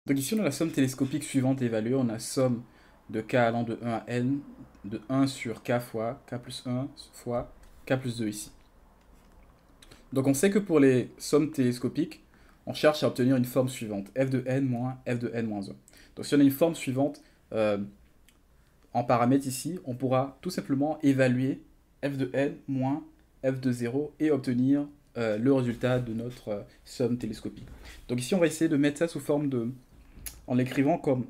Donc ici, on a la somme télescopique suivante évaluée. On a somme de k allant de 1 à n, de 1 sur k fois k plus 1 fois k plus 2 ici. Donc on sait que pour les sommes télescopiques, on cherche à obtenir une forme suivante, f de n moins f de n moins 1. Donc si on a une forme suivante en paramètres ici, on pourra tout simplement évaluer f de n moins f de 0 et obtenir le résultat de notre somme télescopique. Donc ici, on va essayer de mettre ça sous forme de... en l'écrivant comme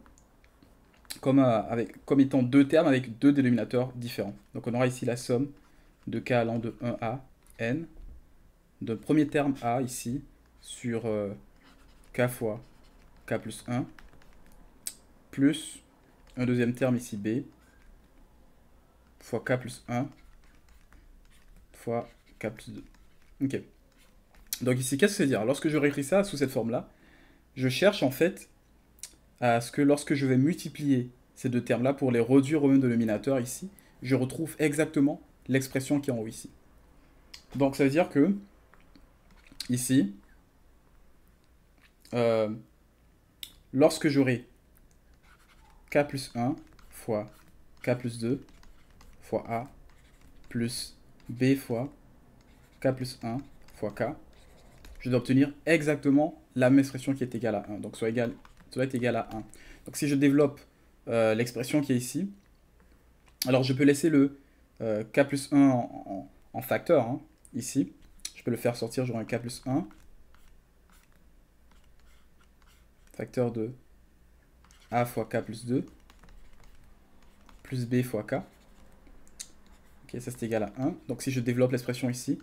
étant deux termes avec deux dénominateurs différents. Donc on aura ici la somme de k allant de 1 à n, de premier terme a ici, sur k fois k plus 1, plus un deuxième terme ici b, fois k plus 1, fois k plus 2. Ok. Donc ici, qu'est-ce que ça veut dire? Lorsque je réécris ça sous cette forme-là, je cherche en fait à ce que lorsque je vais multiplier ces deux termes-là pour les réduire au même dénominateur ici, je retrouve exactement l'expression qui est en haut ici. Donc ça veut dire que ici, lorsque j'aurai k plus 1 fois k plus 2 fois a plus b fois k plus 1 fois k, je dois obtenir exactement la même expression qui est égale à 1. Donc ça doit être égal à 1. Donc si je développe l'expression qui est ici, alors je peux laisser le k plus 1 en facteur, hein, ici. Je peux le faire sortir, j'aurai un k plus 1, facteur de a fois k plus 2, plus b fois k. Ok, ça c'est égal à 1. Donc si je développe l'expression ici,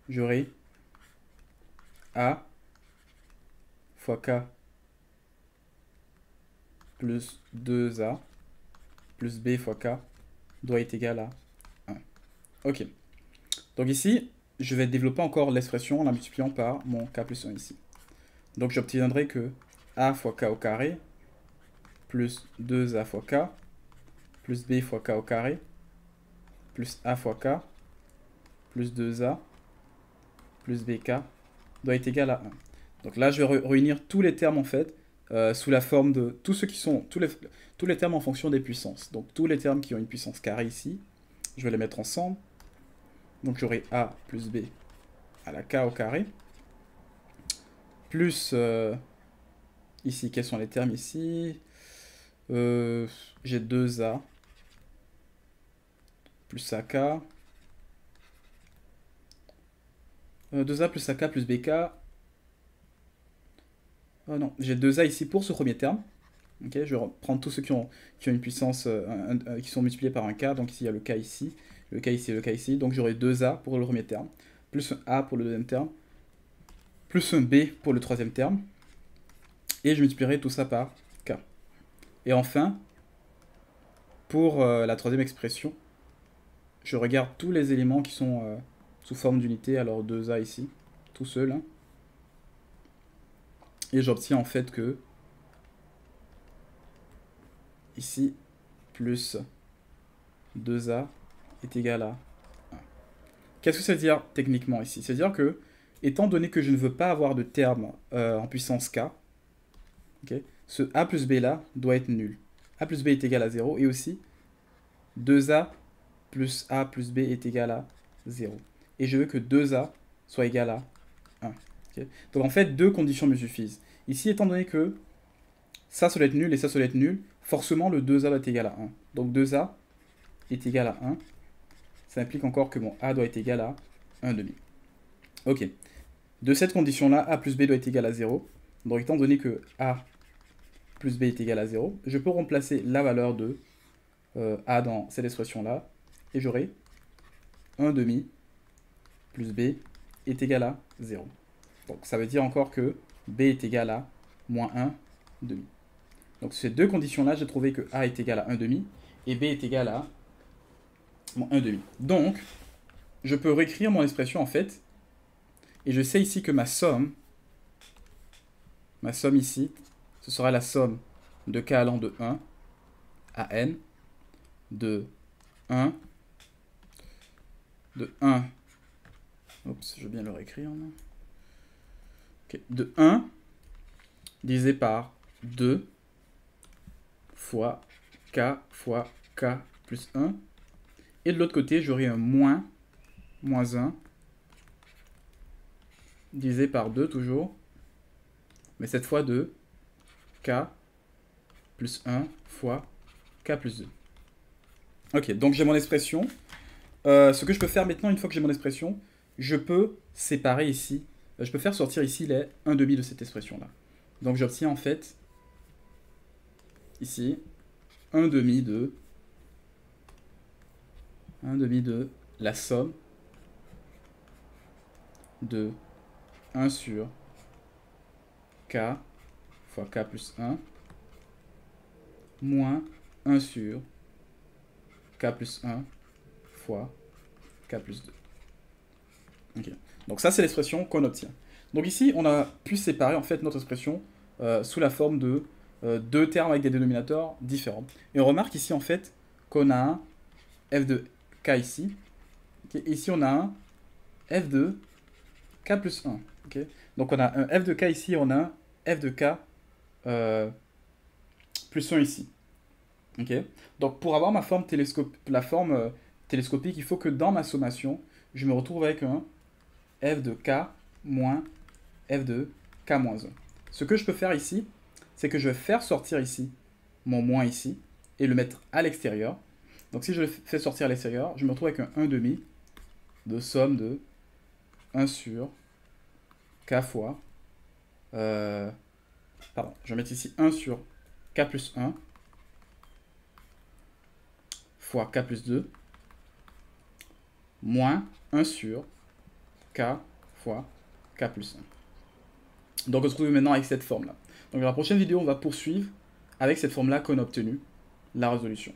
j'aurai a fois k plus 2a plus b fois k doit être égal à 1. Ok. Donc ici, je vais développer encore l'expression en la multipliant par mon k plus 1 ici. Donc j'obtiendrai que a fois k au carré plus 2a fois k plus b fois k au carré plus a fois k plus 2a plus bk doit être égal à 1. Donc là, je vais réunir tous les termes en fait sous la forme de tous ceux qui sont tous les termes en fonction des puissances. Donc tous les termes qui ont une puissance carrée ici, je vais les mettre ensemble. Donc j'aurai a plus b à la k au carré plus ici, quels sont les termes ici? J'ai 2a plus ak 2a plus ak plus bk. Oh non, j'ai 2a ici pour ce premier terme. Okay, je vais prendre tous ceux qui ont une puissance qui sont multipliés par un k. Donc ici il y a le k ici, le k ici et le k ici. Donc j'aurai 2a pour le premier terme, plus un a pour le deuxième terme, plus un b pour le troisième terme. Et je multiplierai tout ça par k. Et enfin, pour la troisième expression, je regarde tous les éléments qui sont sous forme d'unité. Alors 2a ici, tout seul. Hein, et j'obtiens en fait que ici, plus 2a est égal à 1. Qu'est-ce que ça veut dire techniquement ici? C'est-à-dire que, étant donné que je ne veux pas avoir de terme en puissance k, okay, ce a plus b là doit être nul. A plus b est égal à 0 et aussi 2a plus a plus b est égal à 0. Et je veux que 2a soit égal à 1. Okay. Donc en fait, deux conditions me suffisent. Ici, étant donné que ça doit être nul et ça doit être nul, forcément le 2a doit être égal à 1. Donc 2a est égal à 1. Ça implique encore que mon a doit être égal à 1,5. Ok. De cette condition-là, a plus b doit être égal à 0. Donc étant donné que a plus b est égal à 0, je peux remplacer la valeur de a dans cette expression-là. Et j'aurai 1,5 plus b est égal à 0. Donc ça veut dire encore que b est égal à moins 1,5. Donc ces deux conditions-là, j'ai trouvé que a est égal à 1,5 et b est égal à moins 1,5. Donc, je peux réécrire mon expression en fait, et je sais ici que ma somme ici, ce sera la somme de k allant de 1 à n, de 1, oups, je veux bien le réécrire, okay, de 1 divisé par 2 fois k fois k plus 1. Et de l'autre côté, j'aurai un moins 1 divisé par 2 toujours. Mais cette fois de k plus 1 fois k plus 2. Ok, donc j'ai mon expression. Ce que je peux faire maintenant, une fois que j'ai mon expression, je peux séparer ici. Je peux faire sortir ici les 1 demi de cette expression-là. Donc j'obtiens en fait, ici, 1 demi de la somme de 1 sur k fois k plus 1 moins 1 sur k plus 1 fois k plus 2. Okay. Donc ça, c'est l'expression qu'on obtient. Donc ici, on a pu séparer en fait notre expression sous la forme de deux termes avec des dénominateurs différents. Et on remarque ici en fait qu'on a un f de k ici. Okay. Ici, on a un f de k plus 1. Okay. Donc on a un f de k ici, on a un f de k plus 1 ici. Okay. Donc pour avoir ma forme télescopique, il faut que dans ma sommation, je me retrouve avec un f de k moins f de k moins 1. Ce que je peux faire ici, c'est que je vais faire sortir ici mon moins ici et le mettre à l'extérieur. Donc si je le fais sortir à l'extérieur, je me retrouve avec un 1 demi de somme de 1 sur k fois... pardon, je vais mettre ici 1 sur k plus 1 fois k plus 2 moins 1 sur k fois k plus 1. Donc on se retrouve maintenant avec cette forme-là. Donc dans la prochaine vidéo, on va poursuivre avec cette forme-là qu'on a obtenue, la résolution.